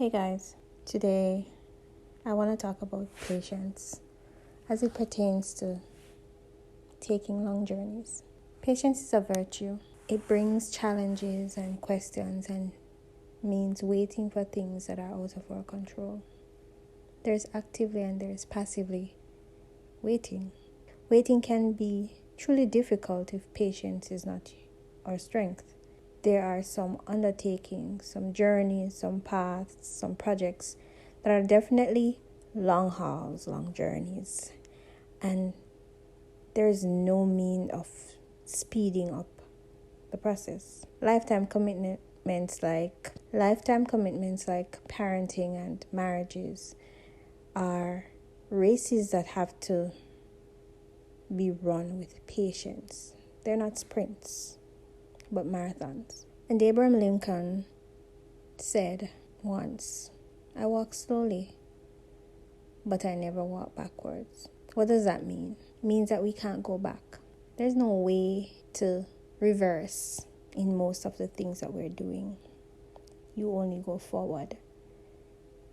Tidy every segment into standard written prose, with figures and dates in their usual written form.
Hey guys, today I want to talk about patience as it pertains to taking long journeys. Patience is a virtue. It brings challenges and questions and means waiting for things that are out of our control. There's actively and there's passively waiting. Waiting can be truly difficult if patience is not our strength. There are some undertakings, some journeys, some paths, some projects that are definitely long hauls, long journeys. And there is no mean of speeding up the process. Lifetime commitments like parenting and marriages are races that have to be run with patience. They're not sprints, but marathons. And Abraham Lincoln said once, "I walk slowly, but I never walk backwards." What does that mean? It means that we can't go back. There's no way to reverse in most of the things that we're doing. You only go forward.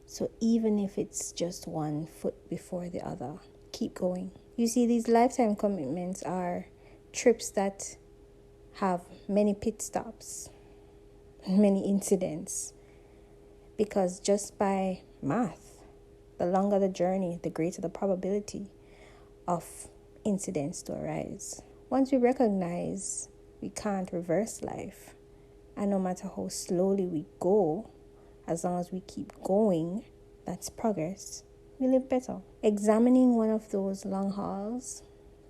So even if it's just one foot before the other, keep going. You see, these lifetime commitments are trips that have many pit stops, many incidents, because just by math, the longer the journey, the greater the probability of incidents to arise. Once we recognize we can't reverse life, and no matter how slowly we go, as long as we keep going, that's progress, we live better. Examining one of those long hauls,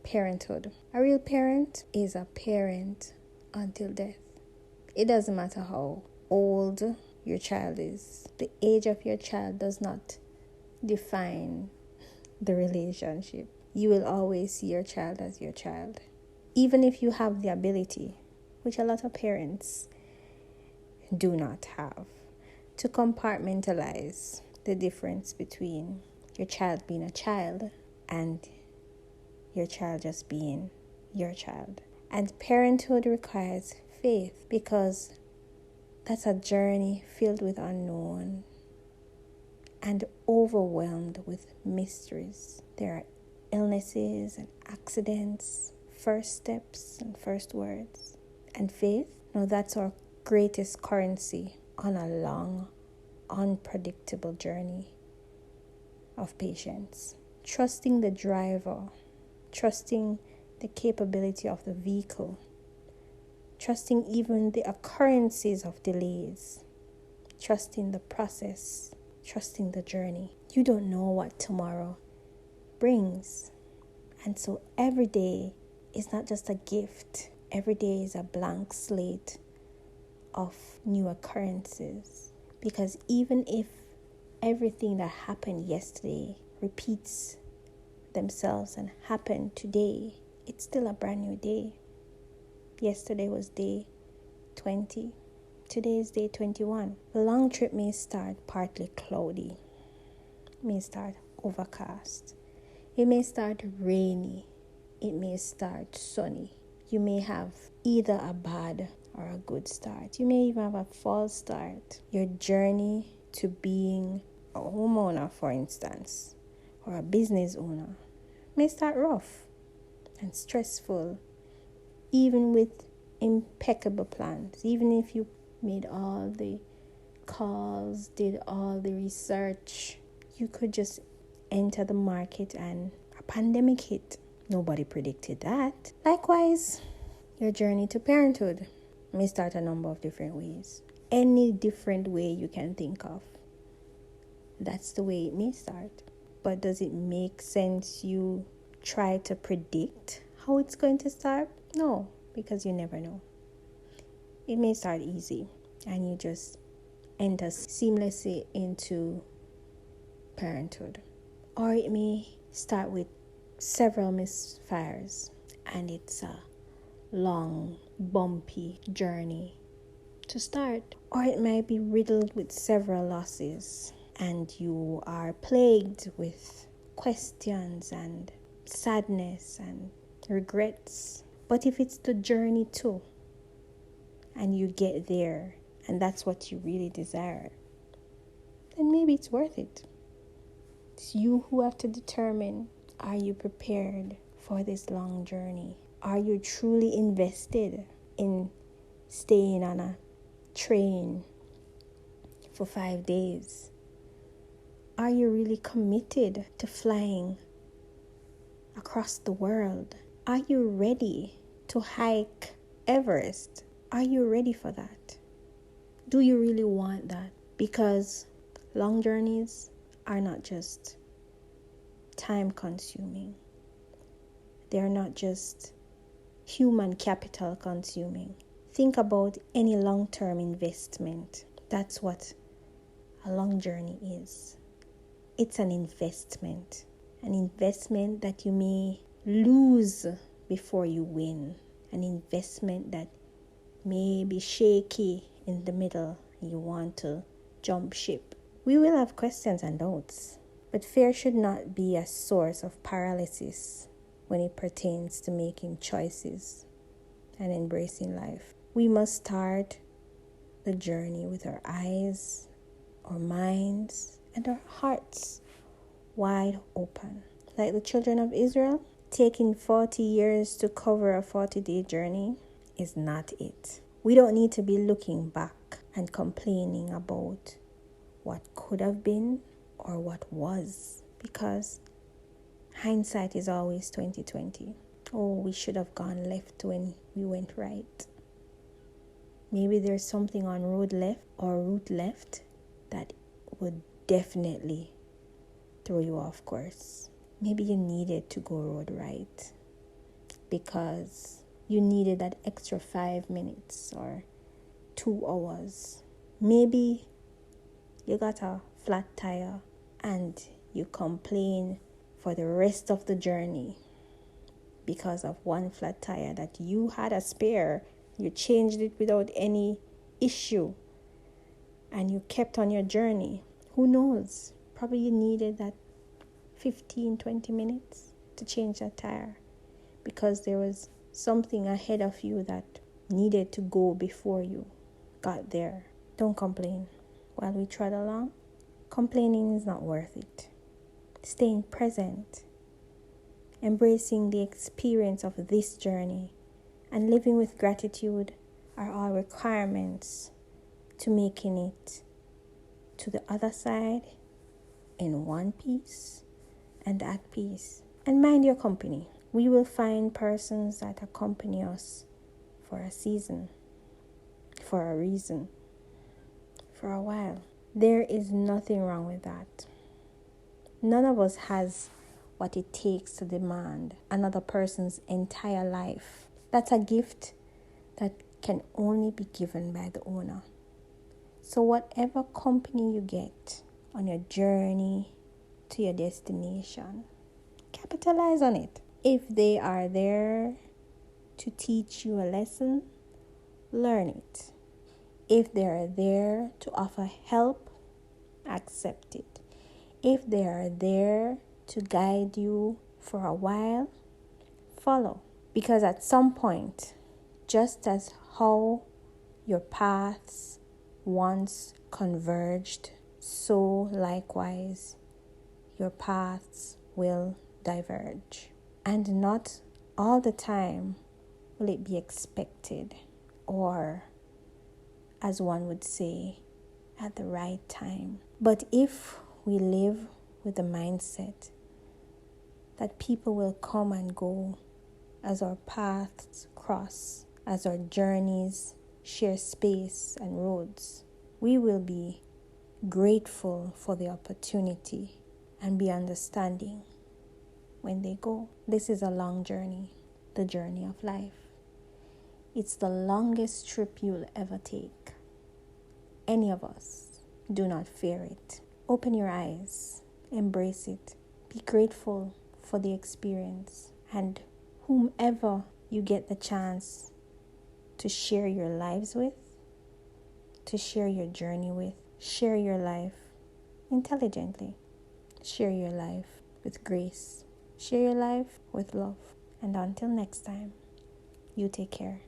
parenthood. A real parent is a parent until death. It doesn't matter how old your child is. The age of your child does not define the relationship. You will always see your child as your child. Even if you have the ability, which a lot of parents do not have, to compartmentalize the difference between your child being a child and your child just being your child. And parenthood requires faith, because that's a journey filled with unknown and overwhelmed with mysteries. There are illnesses and accidents, first steps and first words. And faith, that's our greatest currency on a long, unpredictable journey of patience. Trusting the driver, trusting the capability of the vehicle, trusting even the occurrences of delays, trusting the process, trusting the journey. You don't know what tomorrow brings. And so every day is not just a gift. Every day is a blank slate of new occurrences. Because even if everything that happened yesterday repeats themselves and happen today, it's still a brand new day. Yesterday was day 20. Today is day 21. The long trip may start partly cloudy. It may start overcast. It may start rainy. It may start sunny. You may have either a bad or a good start. You may even have a false start. Your journey to being a homeowner, for instance, or a business owner may start rough and stressful, even with impeccable plans. Even if you made all the calls, did all the research, you could just enter the market and a pandemic hit. Nobody predicted that. Likewise, your journey to parenthood may start a number of different ways. Any different way you can think of, that's the way it may start. But does it make sense you try to predict how it's going to start? No, because you never know. It may start easy and you just enter seamlessly into parenthood. Or it may start with several misfires and it's a long, bumpy journey to start. Or it might be riddled with several losses and you are plagued with questions and sadness and regrets. But if it's the journey too, and you get there, and that's what you really desire, then maybe it's worth it. It's you who have to determine, are you prepared for this long journey? Are you truly invested in staying on a train for 5 days? Are you really committed to flying across the world? Are you ready to hike Everest? Are you ready for that? Do you really want that? Because long journeys are not just time consuming. They're not just human capital consuming. Think about any long-term investment. That's what a long journey is. It's an investment that you may lose before you win, an investment that may be shaky in the middle. You want to jump ship. We will have questions and doubts, but fear should not be a source of paralysis when it pertains to making choices and embracing life. We must start the journey with our eyes, our minds, and our hearts wide open. Like the children of Israel, taking 40 years to cover a 40-day journey is not it. We don't need to be looking back and complaining about what could have been or what was, because hindsight is always 2020. Oh, we should have gone left when we went right. Maybe there's something on road left or route left that would definitely throw you off course. Maybe you needed to go road right because you needed that extra 5 minutes or 2 hours. Maybe you got a flat tire and you complain for the rest of the journey because of one flat tire that you had a spare. You changed it without any issue and you kept on your journey. Who knows? Probably you needed that 15-20 minutes to change that tire because there was something ahead of you that needed to go before you got there. Don't complain while we trot along. Complaining is not worth it. Staying present, embracing the experience of this journey, and living with gratitude are all requirements to making it to the other side in one piece and at peace. And mind your company. We will find persons that accompany us for a season, for a reason, for a while. There is nothing wrong with that. None of us has what it takes to demand another person's entire life. That's a gift that can only be given by the owner. So whatever company you get on your journey to your destination, capitalize on it. If they are there to teach you a lesson, learn it. If they are there to offer help, accept it. If they are there to guide you for a while, follow. Because at some point, just as how your paths once converged, so likewise your paths will diverge. And not all the time will it be expected, or as one would say, at the right time. But if we live with the mindset that people will come and go as our paths cross, as our journeys share space and roads, we will be grateful for the opportunity and be understanding when they go. This is a long journey, the journey of life. It's the longest trip you'll ever take. Any of us, do not fear it. Open your eyes, embrace it, be grateful for the experience, and whomever you get the chance to share your lives with, to share your journey with, share your life intelligently, share your life with grace, share your life with love. And until next time, you take care.